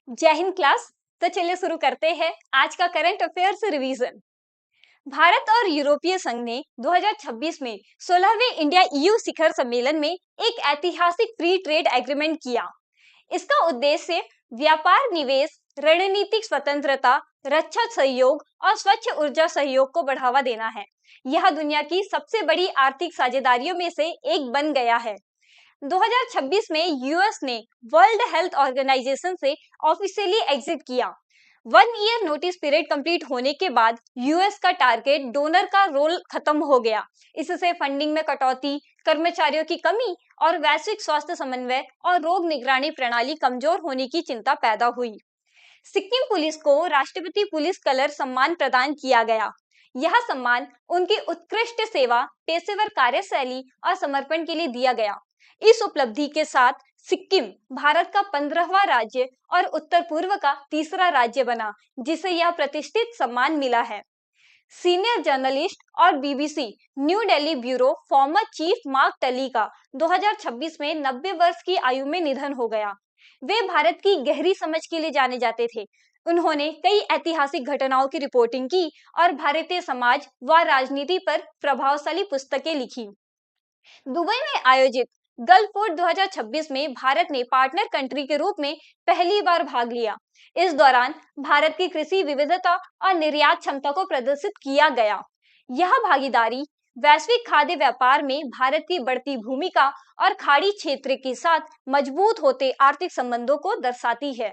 जय हिंद क्लास। तो चलिए शुरू करते हैं आज का करंट अफेयर्स रिवीजन। भारत और यूरोपीय संघ ने 2026 में 16वें इंडिया ईयू शिखर सम्मेलन में एक ऐतिहासिक फ्री ट्रेड एग्रीमेंट किया। इसका उद्देश्य व्यापार, निवेश, रणनीतिक स्वतंत्रता, रक्षा सहयोग और स्वच्छ ऊर्जा सहयोग को बढ़ावा देना है। यह दुनिया की सबसे बड़ी आर्थिक साझेदारियों में से एक बन गया है। 2026 में यूएस ने वर्ल्ड हेल्थ ऑर्गेनाइजेशन से ऑफिशियली एग्जिट किया। 1 ईयर नोटिस पीरियड कंप्लीट होने के बाद यूएस का टारगेट डोनर का रोल खत्म हो गया। इससे फंडिंग में कटौती, कर्मचारियों की कमी और वैश्विक स्वास्थ्य समन्वय और रोग निगरानी प्रणाली कमजोर होने की चिंता पैदा हुई। सिक्किम पुलिस को राष्ट्रपति पुलिस कलर सम्मान प्रदान किया गया। यह सम्मान उनकी उत्कृष्ट सेवा, पेशेवर कार्यशैली और समर्पण के लिए दिया गया। इस उपलब्धि के साथ सिक्किम भारत का 15वां राज्य और उत्तर पूर्व का तीसरा राज्य बना जिसे यह प्रतिष्ठित सम्मान मिला है। सीनियर जर्नलिस्ट और BBC new Delhi bureau former chief mark टली का 2026 में 90 वर्ष की आयु में निधन हो गया। वे भारत की गहरी समझ के लिए जाने जाते थे। उन्होंने कई ऐतिहासिक घटनाओं की रिपोर्टिंग की और भारतीय समाज व राजनीति पर प्रभावशाली पुस्तकें लिखी। दुबई में आयोजित गल्फ फूड 2026 में भारत ने पार्टनर कंट्री के रूप में पहली बार भाग लिया। इस दौरान भारत की कृषि विविधता और निर्यात क्षमता को प्रदर्शित किया गया। यह भागीदारी वैश्विक खाद्य व्यापार में भारत की बढ़ती भूमिका और खाड़ी क्षेत्र के साथ मजबूत होते आर्थिक संबंधों को दर्शाती है।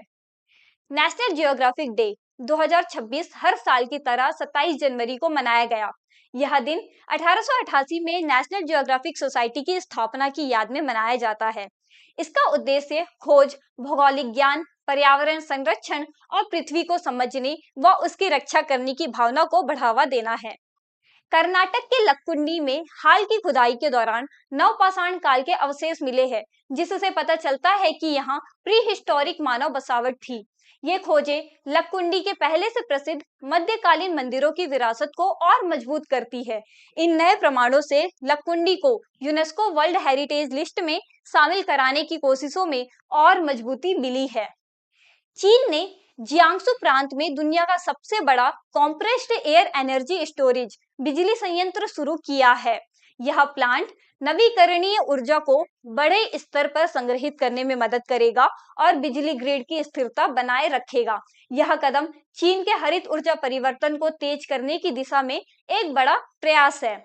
नेशनल जियोग्राफिक डे 2026 हर साल की तरह 27 जनवरी को मनाया गया। यह दिन 1888 में नेशनल जियोग्राफिक सोसाइटी की स्थापना की याद में मनाया जाता है। इसका उद्देश्य खोज, भौगोलिक ज्ञान, पर्यावरण संरक्षण और पृथ्वी को समझने व उसकी रक्षा करने की भावना को बढ़ावा देना है। कर्नाटक के लक्कुंडी में हाल की खुदाई के दौरान नवपाषाण काल के अवशेष मिले हैं, जिससे पता चलता है कि यहाँ प्री हिस्टोरिक मानव बसावट थी। ये खोजें लक्कुंडी के पहले से प्रसिद्ध मध्यकालीन मंदिरों की विरासत को और मजबूत करती है। इन नए प्रमाणों से लक्कुंडी को यूनेस्को वर्ल्ड हेरिटेज लिस्ट में शामिल कराने की कोशिशों में और मजबूती मिली है। चीन ने जियांगसू प्रांत में दुनिया का सबसे बड़ा कॉम्प्रेस्ड एयर एनर्जी स्टोरेज बिजली संयंत्र शुरू किया है। यह प्लांट नवीकरणीय ऊर्जा को बड़े स्तर पर संग्रहित करने में मदद करेगा और बिजली ग्रिड की स्थिरता बनाए रखेगा। यह कदम चीन के हरित ऊर्जा परिवर्तन को तेज करने की दिशा में एक बड़ा प्रयास है।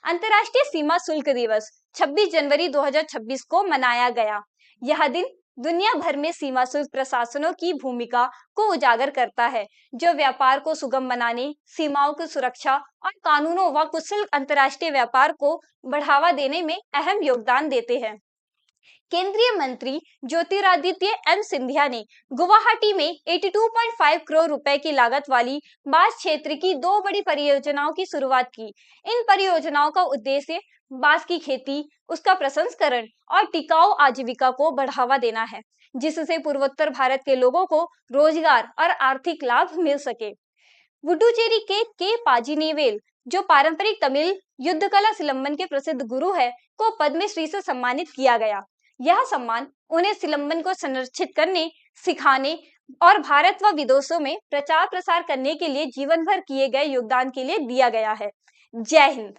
अंतर्राष्ट्रीय सीमा शुल्क दिवस 26 जनवरी 2026 को मनाया गया। यह दिन दुनिया भर में सीमा शुल्क प्रशासनों की भूमिका को उजागर करता है, जो व्यापार को सुगम बनाने, सीमाओं की सुरक्षा और कानूनों व कुशल अंतर्राष्ट्रीय व्यापार को बढ़ावा देने में अहम योगदान देते हैं। केंद्रीय मंत्री ज्योतिरादित्य एम सिंधिया ने गुवाहाटी में 82.5 करोड़ रुपए की लागत वाली बांस क्षेत्र की 2 बड़ी परियोजनाओं की शुरुआत की। इन परियोजनाओं का उद्देश्य बांस की खेती, उसका प्रसंस्करण और टिकाऊ आजीविका को बढ़ावा देना है, जिससे पूर्वोत्तर भारत के लोगों को रोजगार और आर्थिक लाभ मिल सके। पुडुचेरी के पाजीनीवेल, जो पारंपरिक तमिल युद्धकला सिलंबन के प्रसिद्ध गुरु है, को पद्मश्री से सम्मानित किया गया। यह सम्मान उन्हें सिलंबन को संरक्षित करने, सिखाने और भारत व विदेशों में प्रचार प्रसार करने के लिए जीवन भर किए गए योगदान के लिए दिया गया है। जय हिंद।